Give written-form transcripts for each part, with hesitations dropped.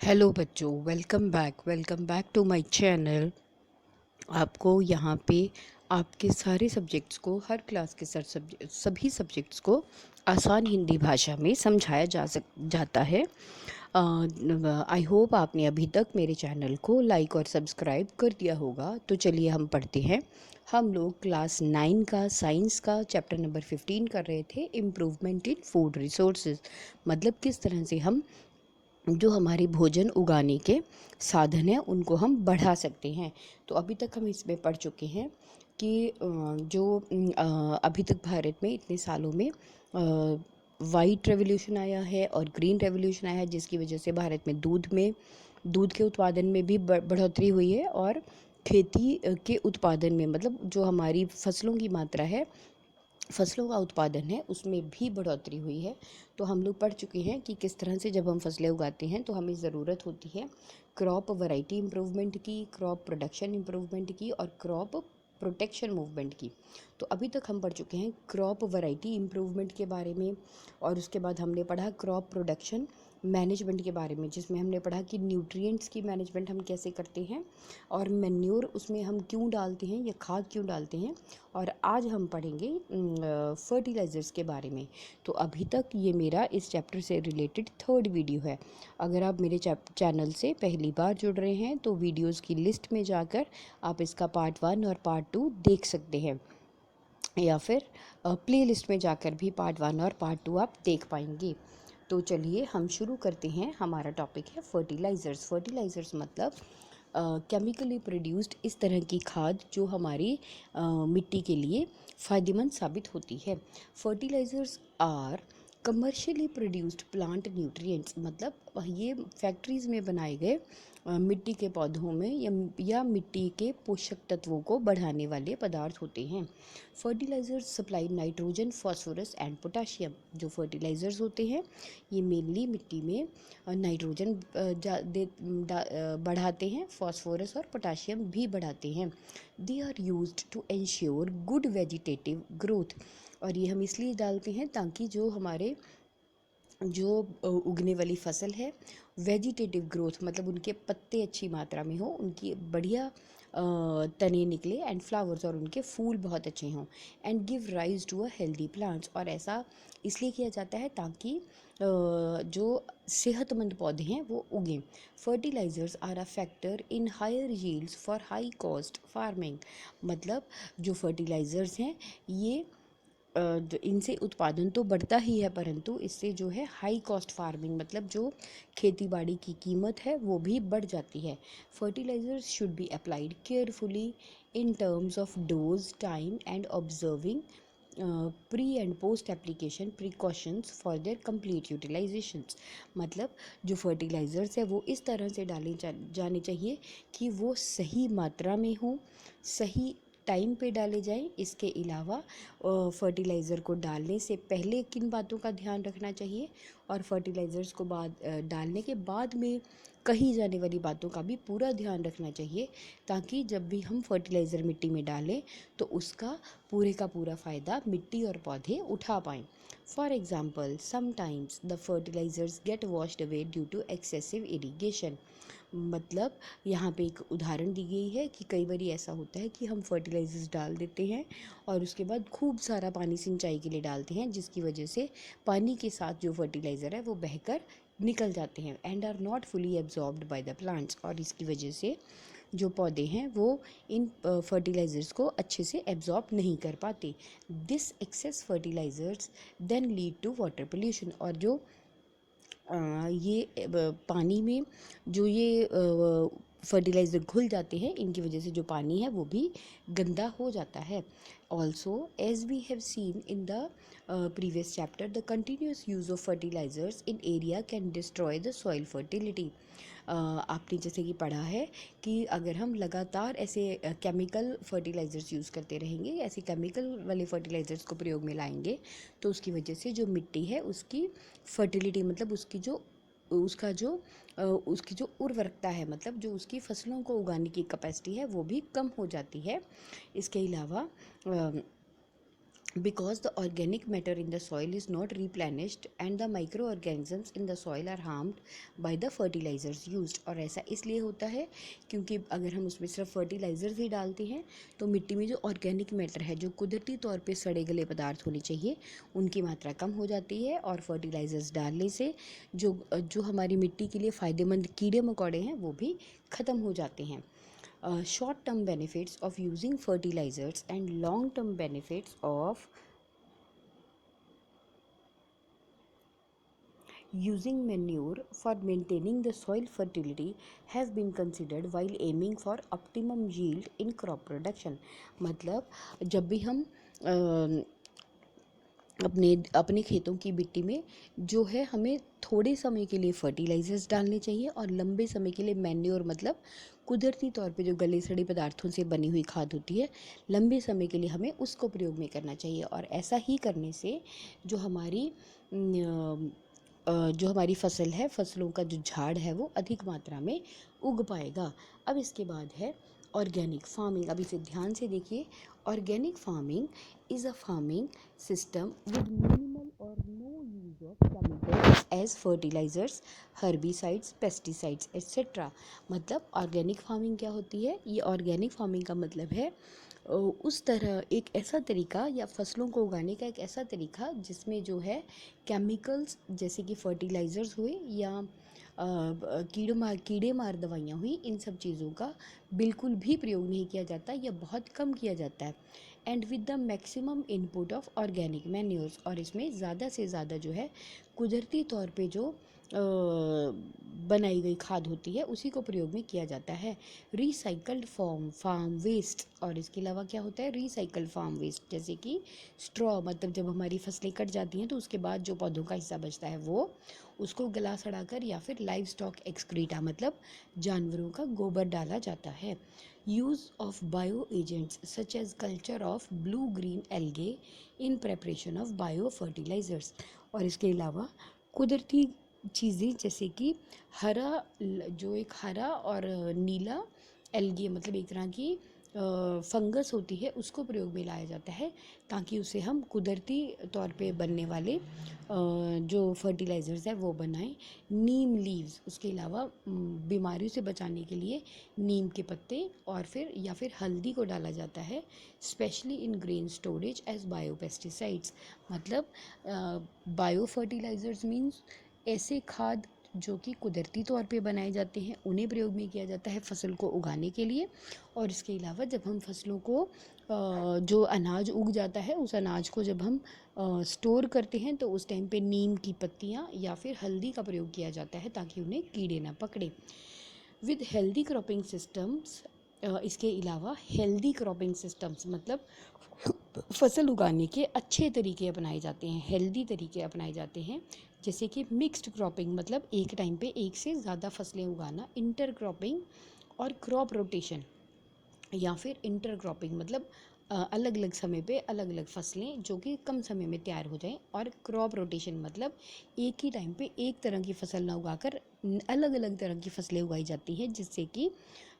Hello बच्चों, welcome back to my channel. आपको यहाँ पे आपके सारे सब्जेक्ट्स को, हर क्लास के सभी सब्जेक्ट्स को आसान हिंदी भाषा में समझाया जाता है। आई होप आपने अभी तक मेरे चैनल को लाइक और सब्सक्राइब कर दिया होगा। तो चलिए हम पढ़ते हैं। हम लोग क्लास 9 का साइंस का चैप्टर नंबर 15 कर रहे थे, इम्प्रूवमेंट इन फूड रिसोर्सेज। मतलब किस तरह से हम जो हमारे भोजन उगाने के साधन हैं उनको हम बढ़ा सकते हैं। तो अभी तक हम इसमें पढ़ चुके हैं कि अभी तक भारत में इतने सालों में वाइट रेवोल्यूशन आया है और ग्रीन रेवोल्यूशन आया है, जिसकी वजह से भारत में दूध के उत्पादन में भी बढ़ोतरी हुई है और खेती के उत्पादन में, मतलब जो हमारी फसलों की मात्रा है, फसलों का उत्पादन है, उसमें भी बढ़ोतरी हुई है। तो हम लोग पढ़ चुके हैं कि किस तरह से जब हम फसलें उगाते हैं तो हमें ज़रूरत होती है क्रॉप वैरायटी इम्प्रूवमेंट की, क्रॉप प्रोडक्शन इम्प्रूवमेंट की और क्रॉप प्रोटेक्शन मूवमेंट की। तो अभी तक हम पढ़ चुके हैं क्रॉप वैरायटी इम्प्रूवमेंट के बारे में, और उसके बाद हमने पढ़ा क्रॉप प्रोडक्शन मैनेजमेंट के बारे में, जिसमें हमने पढ़ा कि न्यूट्रिएंट्स की मैनेजमेंट हम कैसे करते हैं और मैन्योर उसमें हम क्यों डालते हैं या खाद क्यों डालते हैं। और आज हम पढ़ेंगे फर्टिलाइज़र्स के बारे में। तो अभी तक ये मेरा इस चैप्टर से रिलेटेड थर्ड वीडियो है। अगर आप मेरे चैनल से पहली बार जुड़ रहे हैं तो वीडियोस की लिस्ट में जाकर आप इसका पार्ट 1 और पार्ट 2 देख सकते हैं, या फिर प्ले लिस्ट में जाकर भी पार्ट 1 और पार्ट 2 आप देख पाएंगे। तो चलिए हम शुरू करते हैं। हमारा टॉपिक है फर्टिलाइज़र्स। फर्टिलाइज़र्स मतलब केमिकली प्रोड्यूस्ड इस तरह की खाद जो हमारी मिट्टी के लिए फ़ायदेमंद साबित होती है। Fertilisers are commercially produced plant nutrients, मतलब ये फैक्ट्रीज़ में बनाए गए मिट्टी के पौधों में या मिट्टी के पोषक तत्वों को बढ़ाने वाले पदार्थ होते हैं। Fertilisers supply nitrogen, phosphorus and potassium. जो फर्टिलाइज़र्स होते हैं ये मेनली मिट्टी में नाइट्रोजन बढ़ाते हैं, फॉस्फोरस और पोटाशियम भी बढ़ाते हैं। They are used to ensure good vegetative growth. और ये हम इसलिए डालते हैं ताकि जो उगने वाली फसल है, वेजिटेटिव ग्रोथ मतलब उनके पत्ते अच्छी मात्रा में हो, उनकी बढ़िया तने निकले, एंड फ्लावर्स और उनके फूल बहुत अच्छे हों, and give rise to a healthy plants. और ऐसा इसलिए किया जाता है ताकि जो सेहतमंद पौधे हैं वो उगें। Fertilisers are a factor in higher yields for high cost farming. मतलब जो फर्टिलाइज़र्स हैं ये इनसे उत्पादन तो बढ़ता ही है, परंतु इससे जो है हाई कॉस्ट फार्मिंग मतलब जो खेती बाड़ी की कीमत है वो भी बढ़ जाती है। Fertilizers should be applied carefully in terms of dose, time and observing pre and post application precautions for their complete utilizations. मतलब जो फर्टिलाइज़र्स है वो इस तरह से जाने चाहिए कि वो सही मात्रा में हो, सही टाइम पे डाले जाएं। इसके अलावा फर्टिलाइज़र को डालने से पहले किन बातों का ध्यान रखना चाहिए, और फर्टिलाइज़र्स को डालने के बाद में कही जाने वाली बातों का भी पूरा ध्यान रखना चाहिए, ताकि जब भी हम फर्टिलाइज़र मिट्टी में डालें तो उसका पूरे का पूरा फ़ायदा मिट्टी और पौधे उठा पाएँ। For example, sometimes the fertilizers get washed away due to excessive irrigation. मतलब यहाँ पे एक उदाहरण दी गई है कि कई बार ऐसा होता है कि हम फर्टिलाइज़र्स डाल देते हैं और उसके बाद खूब सारा पानी सिंचाई के लिए डालते हैं, जिसकी वजह से पानी के साथ जो फर्टिलाइज़र है वो बहकर निकल जाते हैं, and are not fully absorbed by the plants. और इसकी वजह से जो पौधे हैं वो इन फर्टिलाइज़र्स को अच्छे से एब्जॉर्ब नहीं कर पाते। This excess fertilizers then lead to water pollution. और जो पानी में जो ये फर्टिलाइज़र घुल जाते हैं, इनकी वजह से जो पानी है वो भी गंदा हो जाता है। Also as we have seen in the previous chapter, the continuous use of fertilizers in area can destroy the soil fertility. आपने जैसे कि पढ़ा है कि अगर हम लगातार ऐसे केमिकल फर्टिलाइज़र्स यूज़ करते रहेंगे, ऐसे केमिकल वाले फर्टिलाइज़र्स को प्रयोग में लाएंगे, तो उसकी वजह से जो मिट्टी है उसकी फर्टिलिटी मतलब उसकी जो उर्वरकता है, मतलब जो उसकी फसलों को उगाने की कैपेसिटी है वो भी कम हो जाती है। इसके अलावा because the organic matter in the soil is not replenished and the microorganisms in the soil are harmed by the fertilizers used। और ऐसा इसलिए होता है क्योंकि अगर हम उसमें सिर्फ फर्टिलाइज़र्स ही डालते हैं तो मिट्टी में जो ऑर्गेनिक मैटर है, जो कुदरती तौर पे सड़े गले पदार्थ होने चाहिए, उनकी मात्रा कम हो जाती है और फर्टिलाइज़र्स डालने से जो जो हमारी मिट्टी के लिए फ़ायदेमंद कीड़े मकोड़े हैं वो भी ख़त्म हो जाते हैं। Short-term benefits of using fertilizers and long-term benefits of using manure for maintaining the soil fertility have been considered while aiming for optimum yield in crop production। मतलब जब भी हम अपने अपने खेतों की मिट्टी में जो है हमें थोड़े समय के लिए फर्टिलाइजर्स डालने चाहिए और लंबे समय के लिए मैन्योर मतलब कुदरती तौर पे जो गले सड़े पदार्थों से बनी हुई खाद होती है, लंबे समय के लिए हमें उसको प्रयोग में करना चाहिए। और ऐसा ही करने से जो हमारी जो हमारी फसल है, फसलों का जो झाड़ है वो अधिक मात्रा में उग पाएगा। अब इसके बाद है ऑर्गेनिक फार्मिंग। अब इसे ध्यान से देखिए। Organic farming is a farming system with minimal or no use of chemicals as fertilizers, herbicides, pesticides, etc। मतलब ऑर्गेनिक फार्मिंग क्या होती है? ये ऑर्गेनिक फार्मिंग का मतलब है उस तरह एक ऐसा तरीका या फसलों को उगाने का एक ऐसा तरीका जिसमें जो है केमिकल्स जैसे कि फर्टिलाइज़र्स हुए या कीड़े मार दवाइयाँ हुई, इन सब चीज़ों का बिल्कुल भी प्रयोग नहीं किया जाता या बहुत कम किया जाता है। And with the maximum input of organic manures, और इसमें ज़्यादा से ज़्यादा जो है कुदरती तौर पे जो बनाई गई खाद होती है उसी को प्रयोग में किया जाता है। रिसाइकल्ड फार्म वेस्ट, और इसके अलावा क्या होता है रिसाइकल्ड फार्म वेस्ट, जैसे कि स्ट्रॉ, मतलब जब हमारी फसलें कट जाती हैं तो उसके बाद जो पौधों का हिस्सा बचता है वो उसको गला सड़ाकर या फिर लाइव स्टॉक एक्सक्रीटा मतलब जानवरों का गोबर डाला जाता है। Use of bio agents such as culture of blue green algae in preparation of bio fertilizers, और इसके अलावा कुदरती चीज़ें जैसे कि जो एक हरा और नीला एल्गे मतलब एक तरह की फंगस होती है उसको प्रयोग में लाया जाता है ताकि उसे हम कुदरती तौर पे बनने वाले जो फर्टिलाइज़र्स है वो बनाएं। नीम लीव्स, उसके अलावा बीमारियों से बचाने के लिए नीम के पत्ते और फिर हल्दी को डाला जाता है, specially in grain storage as biopesticides. मतलब बायो फर्टिलाइज़र्स मीन्स ऐसे खाद जो कि कुदरती तौर पे बनाए जाते हैं उन्हें प्रयोग में किया जाता है फसल को उगाने के लिए। और इसके अलावा जब हम फसलों को जो अनाज उग जाता है उस अनाज को जब हम स्टोर करते हैं तो उस टाइम पे नीम की पत्तियाँ या फिर हल्दी का प्रयोग किया जाता है ताकि उन्हें कीड़े ना पकड़े। विद हेल्दी क्रॉपिंग सिस्टम्स, इसके अलावा हेल्दी क्रॉपिंग सिस्टम्स मतलब फसल उगाने के अच्छे तरीके अपनाए जाते हैं, हेल्दी तरीके अपनाए जाते हैं, जैसे कि मिक्स्ड क्रॉपिंग मतलब एक टाइम पे एक से ज़्यादा फसलें उगाना, इंटर क्रॉपिंग और क्रॉप रोटेशन, या फिर इंटर क्रॉपिंग मतलब अलग अलग समय पे अलग अलग फसलें जो कि कम समय में तैयार हो जाएं, और क्रॉप रोटेशन मतलब एक ही टाइम पे एक तरह की फसल ना उगाकर अलग अलग तरह की फसलें उगाई जाती हैं जिससे कि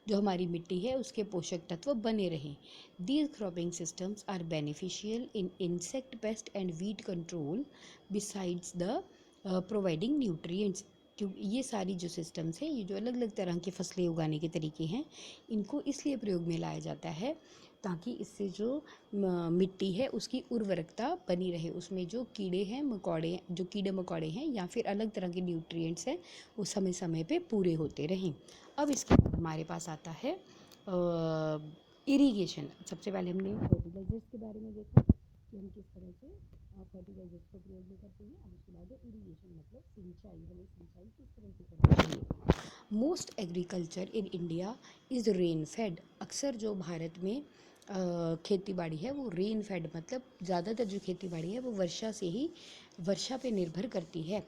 जो हमारी मिट्टी है उसके पोषक तत्व बने रहें। These cropping systems are beneficial in insect pest and weed control besides the providing nutrients. क्योंकि ये सारी जो सिस्टम्स हैं, ये जो अलग अलग तरह की फसलें उगाने के तरीके हैं, इनको इसलिए प्रयोग में लाया जाता है ताकि इससे जो मिट्टी है उसकी उर्वरकता बनी रहे, उसमें जो कीड़े हैं मकोड़े, जो कीड़े मकोड़े हैं या फिर अलग तरह के न्यूट्रिएंट्स हैं वो समय समय पे पूरे होते रहें। अब इसके बाद हमारे पास आता है इरिगेशन। सबसे पहले हमने फर्टिलाइजर्स के बारे में देखा कि हम किस तरह से फर्टिलाइजर्स को प्रयोग में करते हैं। अब उसके बाद इरिगेशन मतलब सिंचाई, हमें सिंचाई किस तरह से करनी चाहिए। Most agriculture in India is rain fade. अक्सर जो भारत में खेती बाड़ी है वो रेन फेड मतलब ज़्यादातर जो खेती बाड़ी है वो वर्षा पे निर्भर करती है।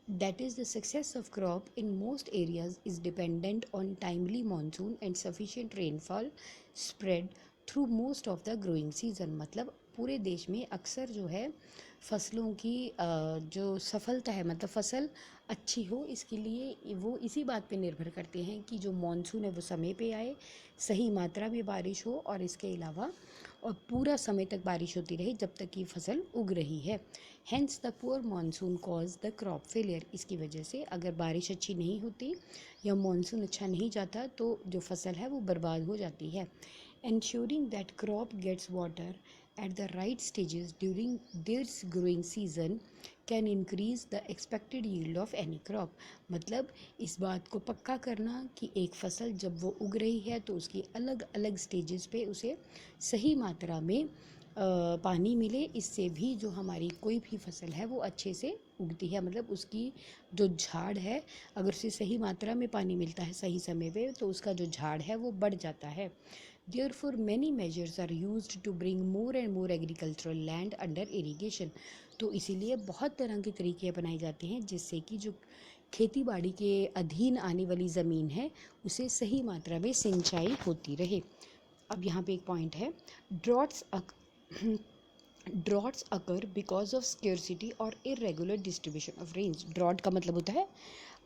That is, the success of crop in most areas is dependent on timely monsoon and sufficient rainfall spread through most of the growing season। मतलब पूरे देश में अक्सर जो है फसलों की जो सफलता है मतलब फसल अच्छी हो इसके लिए वो इसी बात पे निर्भर करते हैं कि जो मॉनसून है वो समय पे आए, सही मात्रा में बारिश हो, और इसके अलावा और पूरा समय तक बारिश होती रहे जब तक कि फसल उग रही है। Hence the poor monsoon cause the crop failure. इसकी वजह से अगर बारिश अच्छी नहीं होती या मानसून अच्छा नहीं जाता तो जो फसल है वो बर्बाद हो जाती है। Ensuring that crop gets water at the right stages during this growing season can increase the expected yield of any crop। मतलब इस बात को पक्का करना कि एक फसल जब वो उग रही है तो उसकी अलग अलग स्टेजेस पे उसे सही मात्रा में पानी मिले, इससे भी जो हमारी कोई भी फसल है वो अच्छे से उगती है। मतलब उसकी जो झाड़ है, अगर उसे सही मात्रा में पानी मिलता है सही समय पे तो उसका जो झाड़ है वो बढ़ जाता है। Therefore, many measures are used to bring more and more agricultural land under irrigation। तो इसीलिए बहुत तरह के तरीके अपनाए जाते हैं जिससे कि जो खेती बाड़ी के अधीन आने वाली ज़मीन है उसे सही मात्रा में सिंचाई होती रहे। अब यहाँ पे एक पॉइंट है, droughts droughts occur because of scarcity और irregular distribution of rains. Drought का मतलब होता है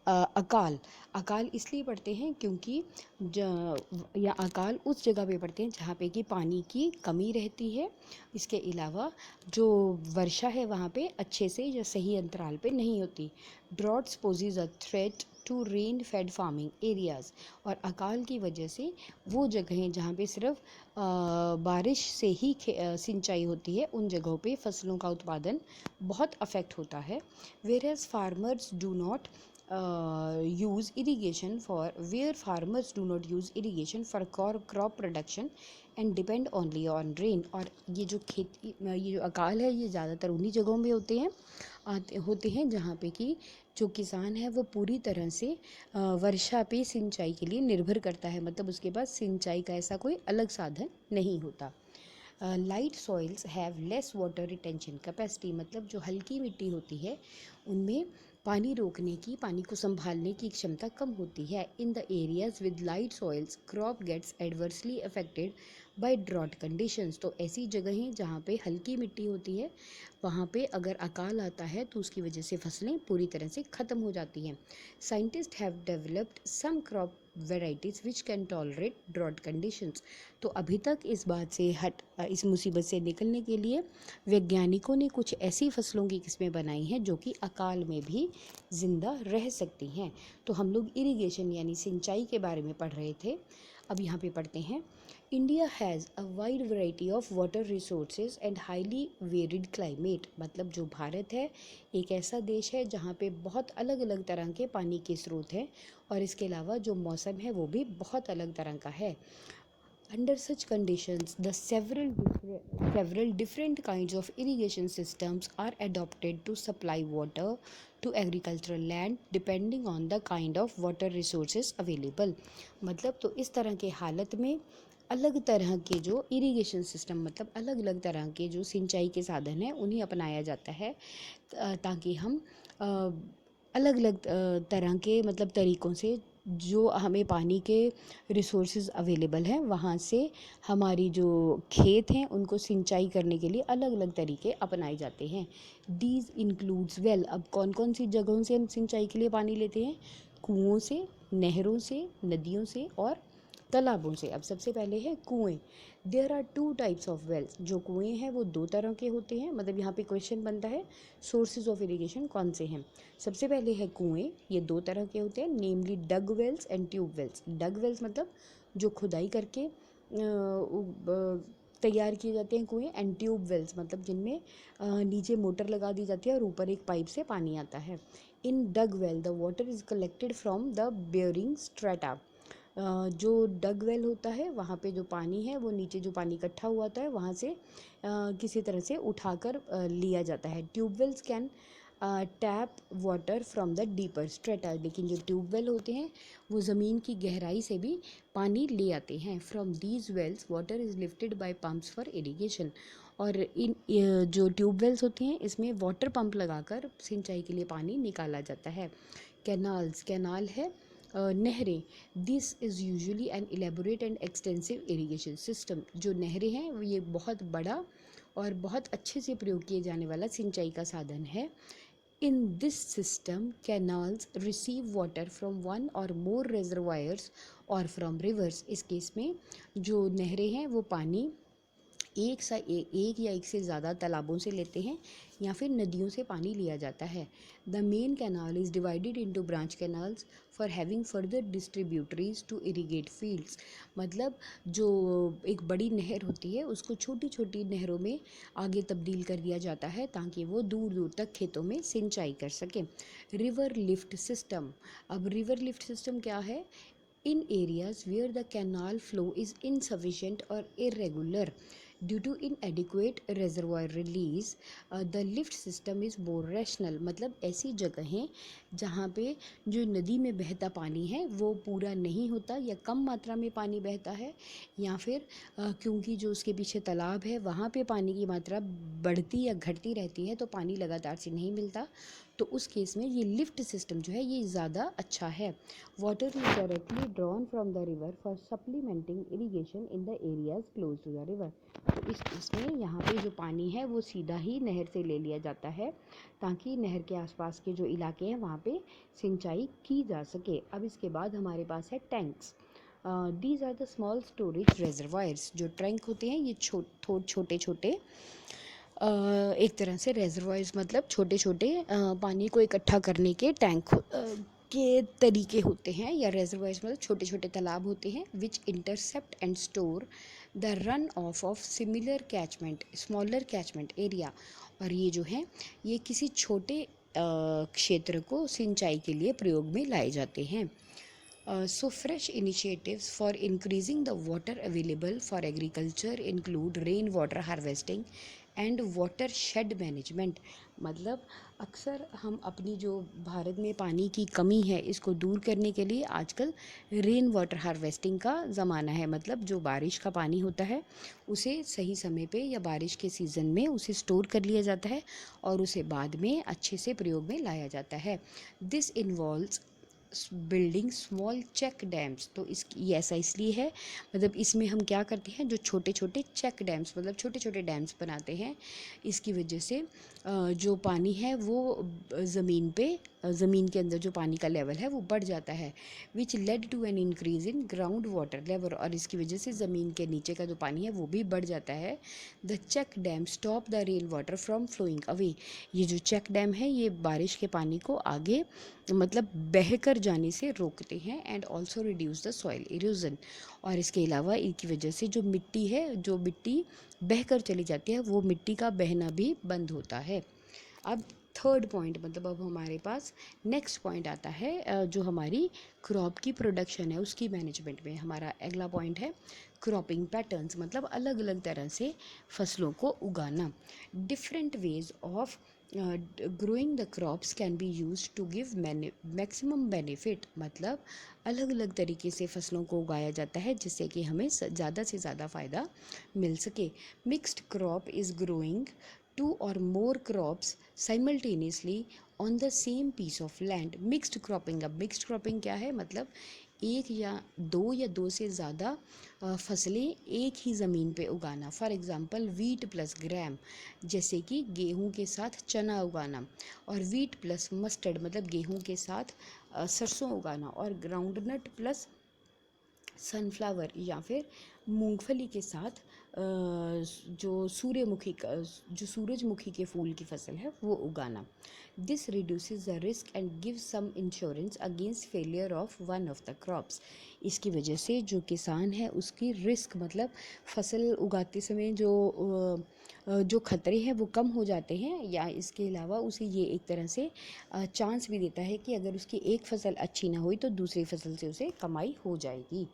अकाल। अकाल इसलिए पड़ते हैं क्योंकि या अकाल उस जगह पे पड़ते हैं जहाँ पे कि पानी की कमी रहती है। इसके अलावा जो वर्षा है वहाँ पे अच्छे से या सही अंतराल पे नहीं होती। Droughts poses a threat to rain fed farming areas. और अकाल की वजह से वो जगहें जहाँ पे सिर्फ बारिश से ही सिंचाई होती है उन जगहों पे फसलों का उत्पादन बहुत अफेक्ट होता है। Whereas farmers do not use irrigation for where farmers do not use irrigation for crop production and depend only on rain। और ये जो खेती ये जो अकाल है ये ज़्यादातर उन्हीं जगहों में होते हैं जहाँ पे कि जो किसान है वो पूरी तरह से वर्षा पे सिंचाई के लिए निर्भर करता है। मतलब उसके पास सिंचाई का ऐसा कोई अलग साधन नहीं होता। Light soils have less water retention capacity. मतलब जो हल्की मिट्टी होती है उनमें पानी रोकने की, पानी को संभालने की क्षमता कम होती है। In the areas with light soils crop gets adversely affected by drought conditions. तो ऐसी जगहें जहाँ पे हल्की मिट्टी होती है वहाँ पे अगर अकाल आता है तो उसकी वजह से फसलें पूरी तरह से ख़त्म हो जाती हैं। Scientist have developed some crop varieties which can tolerate drought conditions. तो अभी तक इस मुसीबत से निकलने के लिए वैज्ञानिकों ने कुछ ऐसी फसलों की किस्में बनाई हैं जो कि अकाल में भी ज़िंदा रह सकती हैं। तो हम लोग इरिगेशन यानी सिंचाई के बारे में पढ़ रहे थे। अब यहाँ पे पढ़ते हैं, India has a wide variety of water resources and highly varied climate. मतलब जो भारत है एक ऐसा देश है जहाँ पे बहुत अलग अलग तरह के पानी के स्रोत हैं और इसके अलावा जो मौसम है वो भी बहुत अलग तरह का है। Under such conditions, the several different kinds of irrigation systems are adopted to supply water to agricultural land depending on the kind of water resources available। मतलब तो इस तरह के हालत में अलग तरह के जो इरिगेशन सिस्टम मतलब अलग अलग तरह के जो सिंचाई के साधन हैं उन्हें अपनाया जाता है ताकि हम अलग अलग तरह के मतलब तरीक़ों से जो हमें पानी के रिसोर्सेज अवेलेबल हैं वहाँ से हमारी जो खेत हैं उनको सिंचाई करने के लिए अलग अलग तरीके अपनाए जाते हैं। These includes well. अब कौन कौन सी जगहों से हम सिंचाई के लिए पानी लेते हैं? कुओं से, नहरों से, नदियों से और तालाबों से। अब सबसे पहले है कुएँ। There are 2 types of wells. जो कुएँ हैं वो 2 तरह के होते हैं। मतलब यहाँ पे क्वेश्चन बनता है सोर्सेज ऑफ इरिगेशन कौन से हैं। सबसे पहले है कुएँ, ये 2 तरह के होते हैं, namely dug wells and tube wells. Dug wells मतलब जो खुदाई करके तैयार किए जाते हैं कुएँ, एंड ट्यूब वेल्स मतलब जिनमें नीचे मोटर लगा दी जाती है और ऊपर एक पाइप से पानी आता है। In dug well the water is collected from the bearing strata. जो डग वेल होता है वहाँ पे जो पानी है वो नीचे जो पानी इकट्ठा हुआ होता है वहाँ से किसी तरह से उठाकर लिया जाता है। Tube wells can tap water from the deeper strata. लेकिन जो ट्यूबवेल होते हैं वो ज़मीन की गहराई से भी पानी ले आते हैं। From these wells water is lifted by pumps for irrigation. और इन जो ट्यूबवेल्स होती हैं इसमें वाटर पंप लगाकर सिंचाई के लिए पानी निकाला जाता है। कैनाल है नहरें। This is usually N elaborate and extensive irrigation system. जो नहरें हैं ये बहुत बड़ा और बहुत अच्छे से प्रयोग किए जाने वाला सिंचाई का साधन है। In this system, canals receive water from one or more reservoirs or from rivers। इस केस में जो नहरें हैं वो पानी एक या एक से ज़्यादा तालाबों से लेते हैं या फिर नदियों से पानी लिया जाता है। The main canal is divided into branch canals for having further distributories to irrigate fields. मतलब जो एक बड़ी नहर होती है उसको छोटी छोटी नहरों में आगे तब्दील कर दिया जाता है ताकि वो दूर दूर तक खेतों में सिंचाई कर सकें। River lift system. अब रिवर लिफ्ट सिस्टम क्या है? In areas where the canal flow is insufficient or irregular due to inadequate reservoir release, the lift system is more rational। मतलब ऐसी जगहें जहाँ पे जो नदी में बहता पानी है वो पूरा नहीं होता या कम मात्रा में पानी बहता है, या फिर क्योंकि जो उसके पीछे तालाब है वहाँ पे पानी की मात्रा बढ़ती या घटती रहती है तो पानी लगातार से नहीं मिलता, तो उस केस में ये लिफ्ट सिस्टम जो है ये ज़्यादा अच्छा है। Water is directly drawn from the river for supplementing irrigation in the areas close to the river. तो इस केस में यहाँ पे जो पानी है वो सीधा ही नहर से ले लिया जाता है ताकि नहर के आसपास के जो इलाके हैं वहाँ पे सिंचाई की जा सके। अब इसके बाद हमारे पास है tanks. These are the small storage reservoirs. जो टैंक होते हैं ये छोटे छोटे एक तरह से रेजरवायर्स मतलब छोटे छोटे पानी को इकट्ठा करने के टैंक के तरीके होते हैं, या रेजरवायर्स मतलब छोटे छोटे तालाब होते हैं which intercept and store the run off similar catchment smaller catchment area. और ये जो है ये किसी छोटे क्षेत्र को सिंचाई के लिए प्रयोग में लाए जाते हैं। So fresh initiatives for increasing the water available for agriculture include rainwater harvesting and water shade management. मतलब अक्सर हम अपनी जो भारत में पानी की कमी है इसको दूर करने के लिए आजकल रेन वाटर हार्वेस्टिंग का ज़माना है। मतलब जो बारिश का पानी होता है उसे सही समय पे या बारिश के सीज़न में उसे स्टोर कर लिया जाता है और उसे बाद में अच्छे से प्रयोग में लाया जाता है। This involves building small check dams. तो ये ऐसा इसलिए है, मतलब इसमें हम क्या करते हैं जो छोटे छोटे चेक डैम्स मतलब छोटे छोटे डैम्स बनाते हैं, इसकी वजह से जो पानी है वो ज़मीन के अंदर जो पानी का लेवल है वो बढ़ जाता है, which led to an increase in ground water level. और इसकी वजह से ज़मीन के नीचे का जो पानी है वो भी बढ़ जाता है। The check dam stop the rain water from flowing away. ये जो चेक डैम है ये बारिश के पानी को आगे मतलब बह कर जाने से रोकते हैं and also reduce the soil erosion. और इसके अलावा इनकी वजह से जो मिट्टी है जो मिट्टी बह कर चली जाती है वो मिट्टी का बहना भी बंद होता है। अब थर्ड पॉइंट मतलब अब हमारे पास नेक्स्ट पॉइंट आता है जो हमारी क्रॉप की प्रोडक्शन है उसकी मैनेजमेंट में। हमारा अगला पॉइंट है क्रॉपिंग पैटर्न्स। मतलब अलग अलग तरह से फसलों को उगाना। Different ways of growing the crops can be use to give maximum benefit. मतलब अलग अलग तरीके से फसलों को उगाया जाता है जिससे कि हमें ज़्यादा से ज़्यादा फ़ायदा मिल सके। Mixed crop is growing two or more crops simultaneously on the same piece of land. Mixed cropping. अब मिक्स्ड क्रॉपिंग क्या है? मतलब एक या दो से ज़्यादा फसलें एक ही ज़मीन पे उगाना। फॉर एग्ज़ाम्पल वीट प्लस ग्राम, जैसे कि गेहूं के साथ चना उगाना, और वीट प्लस मस्टर्ड मतलब गेहूं के साथ सरसों उगाना, और ग्राउंडनट प्लस सनफ्लावर या फिर मूंगफली के साथ जो सूरजमुखी के फूल की फसल है वो उगाना। This reduces the risk and give some insurance against failure of one of the crops. इसकी वजह से जो किसान है उसकी रिस्क मतलब फसल उगाते समय जो खतरे हैं वो कम हो जाते हैं, या इसके अलावा उसे ये एक तरह से चांस भी देता है कि अगर उसकी एक फसल अच्छी ना हुई तो दूसरी फसल से उसे कमाई हो जाएगी।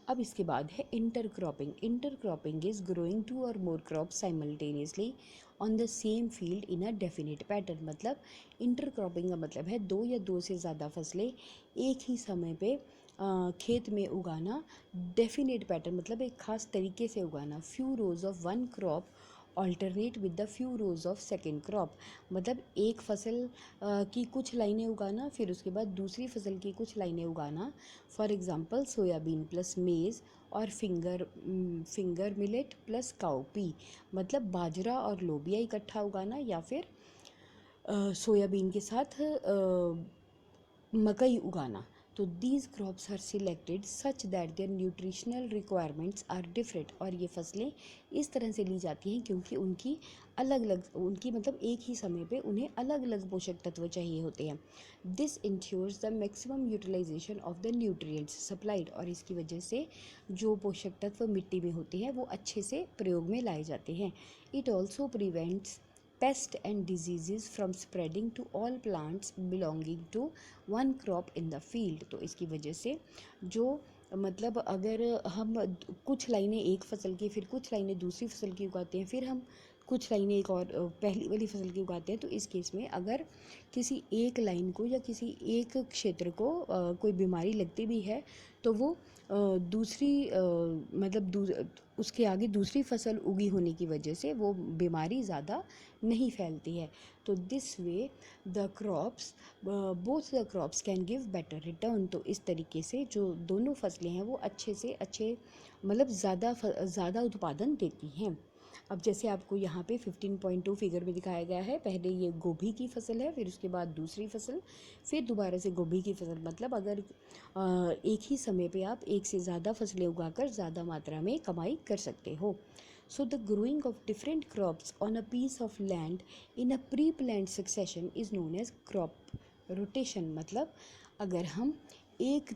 अब इसके बाद है intercropping. Intercropping is growing two or more crops simultaneously on the same field in a definite pattern. मतलब इंटरक्रॉपिंग का मतलब है दो से ज़्यादा फसलें एक ही समय पे खेत में उगाना। डेफिनेट पैटर्न मतलब एक खास तरीके से उगाना। Few rows of one crop alternate with the few rows of second crop. मतलब एक फसल की कुछ लाइनें उगाना फिर उसके बाद दूसरी फसल की कुछ लाइनें उगाना। फॉर एग्ज़ाम्पल सोयाबीन प्लस मेज़ और फिंगर मिलेट प्लस काउपी। मतलब बाजरा और लोबिया इकट्ठा उगाना, या फिर सोयाबीन के साथ मकई उगाना। तो these crops are selected such that their nutritional requirements are different, और ये फसलें इस तरह से ली जाती हैं क्योंकि उनकी अलग अलग उनकी मतलब एक ही समय पे उन्हें अलग अलग पोषक तत्व चाहिए होते हैं। This ensures the maximum utilization of the nutrients supplied, और इसकी वजह से जो पोषक तत्व मिट्टी में होते हैं वो अच्छे से प्रयोग में लाए जाते हैं। It also prevents pest and diseases from spreading to all plants belonging to one crop in the field. तो इसकी वजह से जो मतलब अगर हम कुछ लाइनें एक फसल की फिर कुछ लाइनें दूसरी फसल की उगाते हैं, फिर हम कुछ लाइनें एक और पहली वाली फसल की उगाते हैं, तो इस केस में अगर किसी एक लाइन को या किसी एक क्षेत्र को कोई बीमारी लगती भी है तो वो दूसरी उसके आगे दूसरी फसल उगी होने की वजह से वो बीमारी ज़्यादा नहीं फैलती है। तो this way the crops both the crops can give better return. तो इस तरीके से जो दोनों फसलें हैं वो अच्छे से अच्छे मतलब ज़्यादा उत्पादन देती हैं। अब जैसे आपको यहाँ पे 15.2 फिगर में दिखाया गया है, पहले ये गोभी की फसल है, फिर उसके बाद दूसरी फसल, फिर दोबारा से गोभी की फसल। मतलब अगर एक ही समय पे आप एक से ज़्यादा फसलें उगाकर ज़्यादा मात्रा में कमाई कर सकते हो। So the growing of different crops on a piece of land in a pre-planned succession is known as crop rotation। मतलब अगर हम एक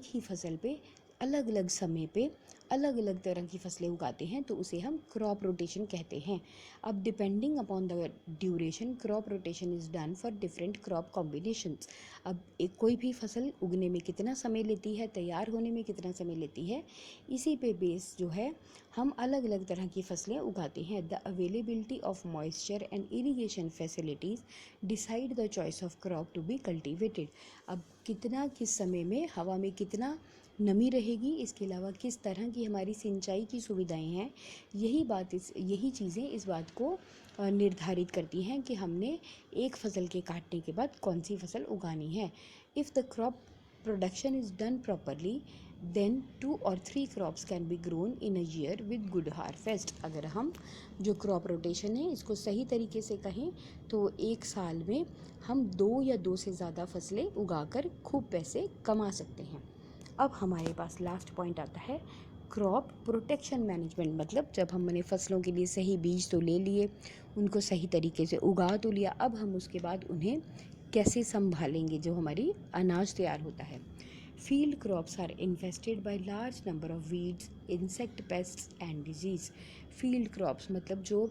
ही फसल पे अलग अलग समय पे अलग अलग तरह की फसलें उगाते हैं तो उसे हम क्रॉप रोटेशन कहते हैं। अब depending upon the duration crop rotation is done for different crop combinations. अब एक कोई भी फसल उगने में कितना समय लेती है, तैयार होने में कितना समय लेती है, इसी पे बेस जो है हम अलग अलग तरह की फसलें उगाते हैं। The availability of moisture and irrigation facilities decide the choice of crop to be cultivated. अब कितना किस समय में हवा में कितना नमी रहेगी, इसके अलावा किस तरह की हमारी सिंचाई की सुविधाएं हैं, यही चीज़ें इस बात को निर्धारित करती हैं कि हमने एक फसल के काटने के बाद कौन सी फसल उगानी है। If the crop production is done properly then 2 or 3 crops can be grown in a year with good harvest. अगर हम जो क्रॉप रोटेशन है इसको सही तरीके से कहें तो एक साल में हम 2 या 2 से ज़्यादा फसलें उगाकर खूब पैसे कमा सकते हैं। अब हमारे पास लास्ट पॉइंट आता है क्रॉप प्रोटेक्शन मैनेजमेंट। मतलब जब हमने फसलों के लिए सही बीज तो ले लिए, उनको सही तरीके से उगा तो लिया, अब हम उसके बाद उन्हें कैसे संभालेंगे जो हमारी अनाज तैयार होता है। Field crops are infested by large number of weeds, insect, pests and disease. Field crops मतलब जो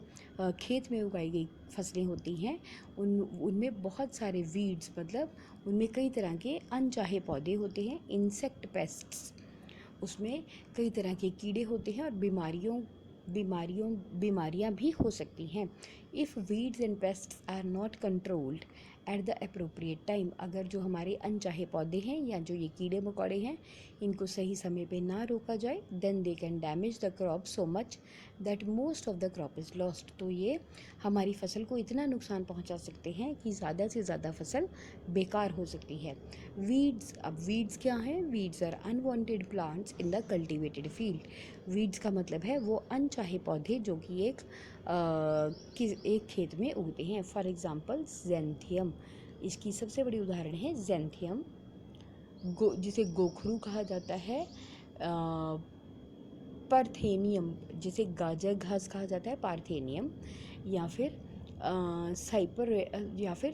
खेत में उगाई गई फसलें होती हैं उनमें बहुत सारे वीड्स मतलब उनमें कई तरह के अनचाहे पौधे होते हैं। इंसेक्ट, पेस्ट्स उसमें कई तरह के कीड़े होते हैं और बीमारियां भी हो सकती हैं। If weeds and pests are not controlled at the appropriate time, अगर जो हमारे अनचाहे पौधे हैं या जो ये कीड़े मकोड़े हैं इनको सही समय पे ना रोका जाए then they can damage the crop so much that most of the crop is lost. तो ये हमारी फसल को इतना नुकसान पहुंचा सकते हैं कि ज़्यादा से ज़्यादा फसल बेकार हो सकती है। वीड्स, अब वीड्स क्या हैं? Weeds are unwanted plants in the cultivated field. Weeds का मतलब है वो अनचाहे पौधे जो कि एक खेत में उगते हैं। फॉर एग्जांपल ज़ैंथियम, इसकी सबसे बड़ी उदाहरण है ज़ैंथियम, जिसे गोखरू कहा जाता है, पार्थेनियम जिसे गाजर घास कहा जाता है, पार्थेनियम, या फिर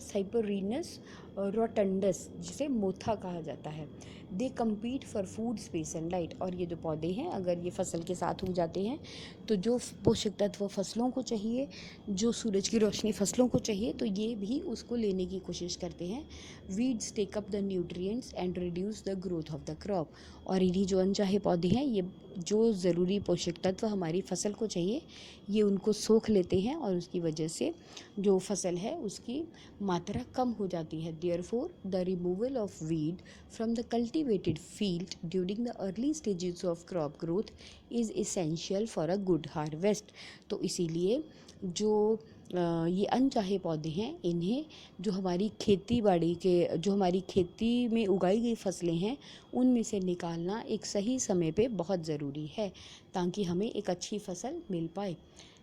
साइपररीनस रोटंडस जिसे मोथा कहा जाता है। दे compete for food, space and light. और ये जो पौधे हैं अगर ये फसल के साथ उग जाते हैं तो जो पोषक तत्व फसलों को चाहिए, जो सूरज की रोशनी फसलों को चाहिए, तो ये भी उसको लेने की कोशिश करते हैं। Weeds take up the nutrients and reduce the growth of the crop. और इन्हीं जो अनचाहे पौधे हैं ये जो ज़रूरी पोषक तत्व हमारी फसल को चाहिए ये उनको सोख लेते हैं और उसकी वजह से जो फसल है उसकी मात्रा कम हो जाती है। Therefore the removal of weed from the cultivated field during the early stages of crop growth is essential for a good harvest. तो इसीलिए जो ये अनचाहे पौधे हैं इन्हें जो हमारी खेती में उगाई गई फसलें हैं उनमें से निकालना एक सही समय पे बहुत ज़रूरी है ताकि हमें एक अच्छी फसल मिल पाए।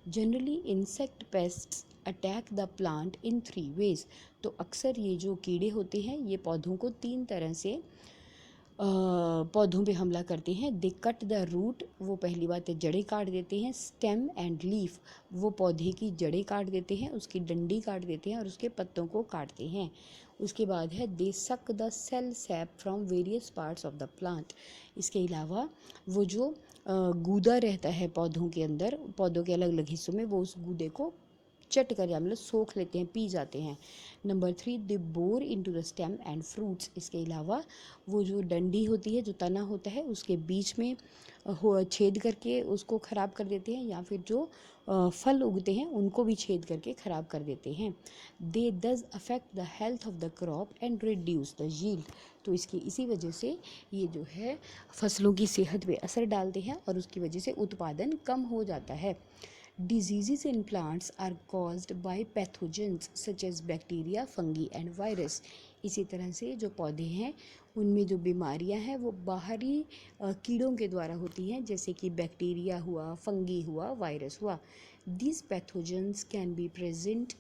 Generally insect, pests attack the plant in 3 ways। तो अक्सर ये जो कीड़े होते हैं ये पौधों को 3 तरह से पौधों पे हमला करते हैं। दे कट द रूट, वो पहली बात है जड़ें काट देते हैं। स्टेम एंड लीफ, वो पौधे की जड़ें काट देते हैं, उसकी डंडी काट देते हैं और उसके पत्तों को काटते हैं। उसके बाद है they suck the cell sap from various parts of the plant. इसके अलावा वो जो गूदा रहता है पौधों के अंदर, पौधों के अलग अलग हिस्सों में, वो उस गूदे को चट कर या मतलब सोख लेते हैं, पी जाते हैं। Number 3, they bore into the stem and fruits. इसके अलावा वो जो डंडी होती है, जो तना होता है, उसके बीच में छेद करके उसको ख़राब कर देते हैं, या फिर जो फल उगते हैं उनको भी छेद करके ख़राब कर देते हैं। दे दस affect the health of the crop and reduce the yield. तो इसकी इसी वजह से ये जो है फसलों की सेहत पे असर डालते हैं और उसकी वजह से उत्पादन कम हो जाता है। Diseases in plants are caused by pathogens such as bacteria, fungi and virus। इसी तरह से जो पौधे हैं उनमें जो बीमारियां हैं वो बाहरी कीड़ों के द्वारा होती हैं, जैसे कि बैक्टीरिया हुआ, फंगी हुआ, वायरस हुआ। These pathogens can be present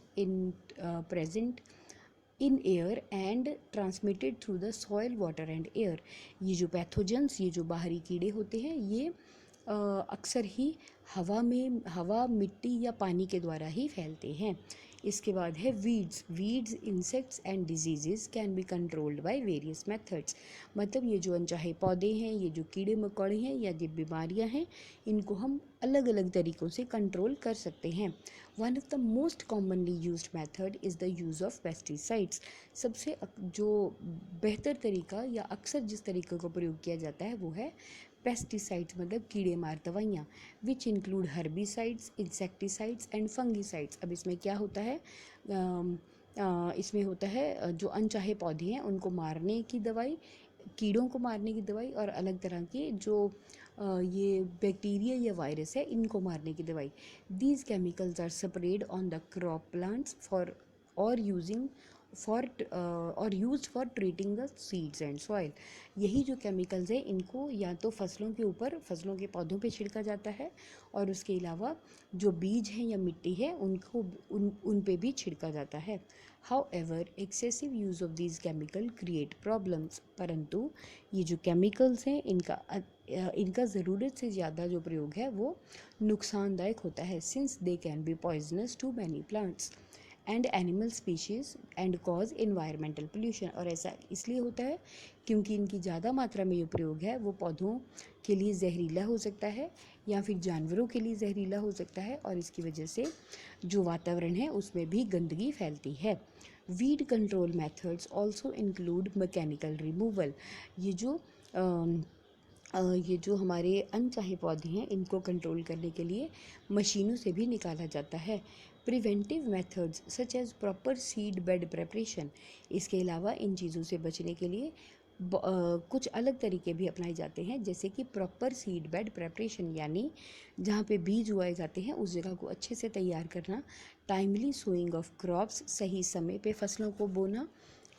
in air and transmitted through the soil, water and air। ये जो पैथोजेंस, ये जो बाहरी कीड़े होते हैं, ये अक्सर ही हवा, मिट्टी या पानी के द्वारा ही फैलते हैं। इसके बाद है weeds, insects and diseases can be controlled by various methods. मतलब ये जो अनचाहे पौधे हैं, ये जो कीड़े मकोड़े हैं या ये बीमारियां हैं, इनको हम अलग अलग तरीक़ों से कंट्रोल कर सकते हैं। One of the most commonly used method is the use of pesticides. सबसे जो बेहतर तरीका या अक्सर जिस तरीके का प्रयोग किया जाता है वो है पेस्टिसाइड्स, मतलब कीड़े मार दवाइयाँ, which include herbicides, insecticides and fungicides. अब इसमें क्या होता है, इसमें होता है जो अनचाहे पौधे हैं उनको मारने की दवाई, कीड़ों को मारने की दवाई, और अलग तरह के जो ये बैक्टीरिया या वायरस है इनको मारने की दवाई। These chemicals are spread on the crop plants for or used for treating the seeds and soil. यही जो केमिकल्स हैं इनको या तो फसलों के ऊपर, फसलों के पौधों पे छिड़का जाता है, और उसके अलावा जो बीज हैं या मिट्टी है उनको उन पे भी छिड़का जाता है। However excessive use of these chemical create problems. परंतु ये जो केमिकल्स हैं इनका ज़रूरत से ज़्यादा जो प्रयोग है वो नुकसानदायक होता है। Since they can be poisonous to many plants and animal species and cause environmental pollution. और ऐसा इसलिए होता है क्योंकि इनकी ज़्यादा मात्रा में जो प्रयोग है वो पौधों के लिए जहरीला हो सकता है या फिर जानवरों के लिए जहरीला हो सकता है, और इसकी वजह से जो वातावरण है उसमें भी गंदगी फैलती है। Weed control methods also include mechanical removal. ये जो हमारे अनचाहे पौधे हैं इनको कंट्रोल करने के लिए मशीनों से भी निकाला जाता है। Preventive methods such as proper seed bed preparation. इसके अलावा इन चीज़ों से बचने के लिए कुछ अलग तरीके भी अपनाए जाते हैं, जैसे कि प्रॉपर सीड बेड प्रेपरेशन, यानी जहाँ पे बीज उगाए जाते हैं उस जगह को अच्छे से तैयार करना। टाइमली सोइंग ऑफ क्रॉप्स, सही समय पे फसलों को बोना।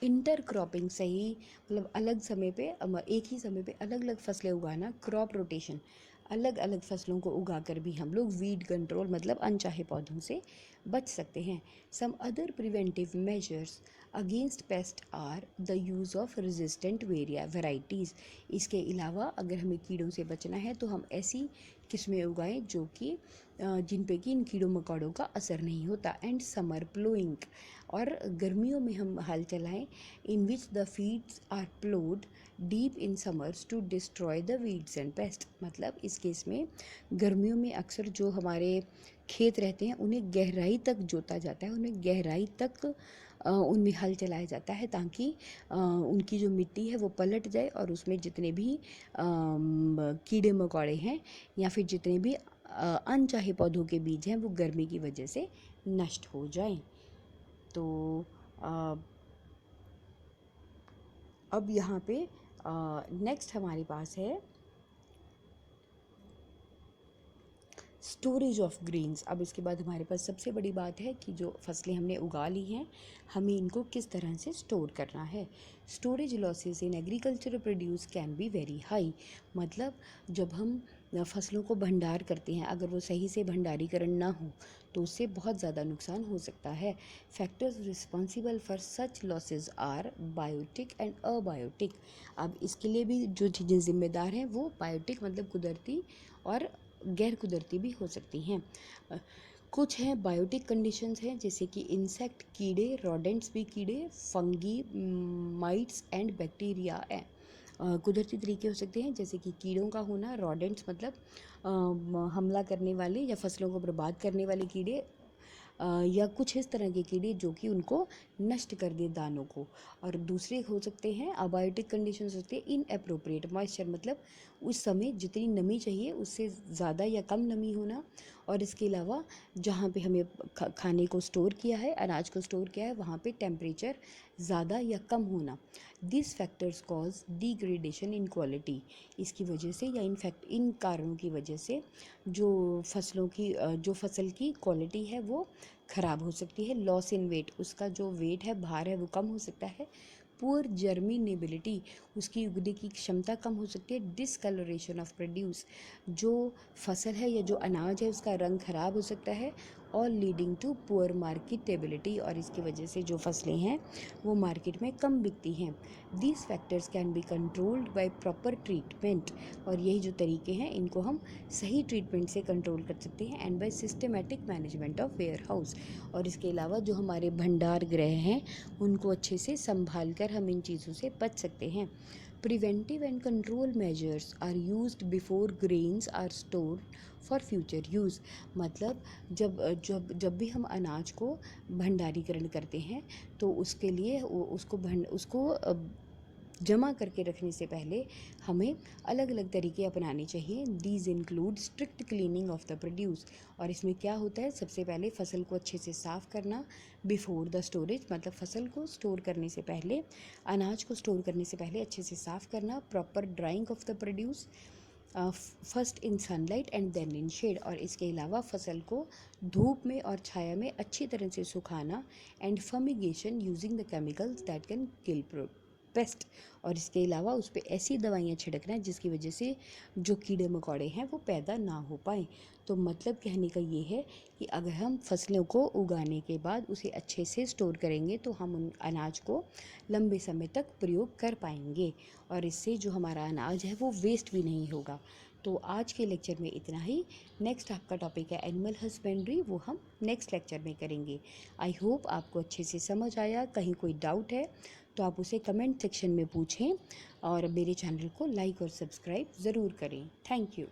इंटर क्रॉपिंग, सही मतलब अलग समय पे एक ही समय पे अलग अलग फसलें उगाना। क्रॉप रोटेशन, अलग अलग फसलों को उगाकर भी हम लोग वीड कंट्रोल मतलब अनचाहे पौधों से बच सकते हैं। Some other preventive measures against pest are the use of resistant varieties. इसके अलावा अगर हमें कीड़ों से बचना है तो हम ऐसी किस्में उगाएं जो कि जिन पे कि इन कीड़ों मकोड़ों का असर नहीं होता। एंड समर प्लोइंग, और गर्मियों में हम हल चलाएं, in which the fields are ploughed deep in summers to destroy the weeds and pest. मतलब इस केस में गर्मियों में अक्सर जो हमारे खेत रहते हैं उन्हें गहराई तक जोता जाता है, उन्हें गहराई तक उनमें हल चलाया जाता है, ताकि उनकी जो मिट्टी है वो पलट जाए और उसमें जितने भी कीड़े मकोड़े हैं या फिर जितने भी अनचाहे पौधों के बीज हैं वो गर्मी की वजह से नष्ट हो जाएं। तो अब यहाँ पे नेक्स्ट हमारे पास है स्टोरेज ऑफ ग्रेन्स। अब इसके बाद हमारे पास सबसे बड़ी बात है कि जो फसलें हमने उगा ली हैं हमें इनको किस तरह से स्टोर करना है। Storage losses in agriculture produce can be very high. मतलब जब हम फसलों को भंडार करते हैं, अगर वो सही से भंडारीकरण ना हो तो उससे बहुत ज़्यादा नुकसान हो सकता है। Factors responsible for such losses are biotic and abiotic. अब इसके लिए भी जो चीज़ें जिम्मेदार हैं वो बायोटिक मतलब कुदरती और गैर कुदरती भी हो सकती हैं। कुछ हैं बायोटिक कंडीशंस हैं, जैसे कि इंसेक्ट कीड़े, रोडेंट्स भी कीड़े, फंगी, माइट्स एंड बैक्टीरिया। कुदरती तरीके हो सकते हैं जैसे कि कीड़ों का होना, रोडेंट्स मतलब हमला करने वाले या फसलों को बर्बाद करने वाले कीड़े, या कुछ इस तरह के कीड़े जो कि उनको नष्ट कर दे दानों को। और दूसरे हो सकते हैं अबायोटिक कंडीशंस होते हैं इनएप्रोप्रिएट मॉइस्चर, मतलब उस समय जितनी नमी चाहिए उससे ज़्यादा या कम नमी होना। और इसके अलावा जहाँ पे हमें खाने को स्टोर किया है, अनाज को स्टोर किया है, वहाँ पे टेम्परेचर ज़्यादा या कम होना। This factors cause degradation in quality. इसकी वजह से या इनफैक्ट इन कारणों की वजह से जो जो फसल की क्वालिटी है वो ख़राब हो सकती है। लॉस इन वेट, उसका जो वेट है, भार है, वो कम हो सकता है। पुअर जर्मिनेबिलिटी, उसकी उगने की क्षमता कम हो सकती है। डिसकलरेशन ऑफ प्रोड्यूस, जो फसल है या जो अनाज है उसका रंग खराब हो सकता है। और लीडिंग टू पुअर मार्केटेबिलिटी, और इसकी वजह से जो फसलें हैं वो मार्केट में कम बिकती हैं। These factors can be controlled by proper treatment, और यही जो तरीके हैं इनको हम सही ट्रीटमेंट से कंट्रोल कर सकते हैं। And by systematic management of warehouse, और इसके अलावा जो हमारे भंडार गृह हैं उनको अच्छे से संभाल कर हम इन चीज़ों से बच सकते हैं। Preventive and control measures are used before grains are stored for future use, मतलब जब जब जब भी हम अनाज को भंडारीकरण करते हैं तो उसके लिए उसको जमा करके रखने से पहले हमें अलग अलग तरीके अपनाने चाहिए। These include strict cleaning of the produce, और इसमें क्या होता है, सबसे पहले फसल को अच्छे से साफ़ करना बिफोर द स्टोरेज, मतलब फसल को स्टोर करने से पहले, अनाज को स्टोर करने से पहले अच्छे से साफ़ करना। Proper drying of the produce first in sunlight and then in shade, और इसके अलावा फसल को धूप में और छाया में अच्छी तरह से सुखाना। And fumigation using the chemicals that can kill pest, और इसके अलावा उस पर ऐसी दवाइयाँ छिड़कना जिसकी वजह से जो कीड़े मकोड़े हैं वो पैदा ना हो पाए। तो मतलब कहने का ये है कि अगर हम फसलों को उगाने के बाद उसे अच्छे से स्टोर करेंगे तो हम उन अनाज को लंबे समय तक प्रयोग कर पाएंगे, और इससे जो हमारा अनाज है वो वेस्ट भी नहीं होगा। तो आज के लेक्चर में इतना ही। नेक्स्ट आपका टॉपिक है एनिमल हस्बेंड्री, वो हम नेक्स्ट लेक्चर में करेंगे। आई होप आपको अच्छे से समझ आया। कहीं कोई डाउट है तो आप उसे कमेंट सेक्शन में पूछें, और मेरे चैनल को लाइक और सब्सक्राइब ज़रूर करें। Thank you.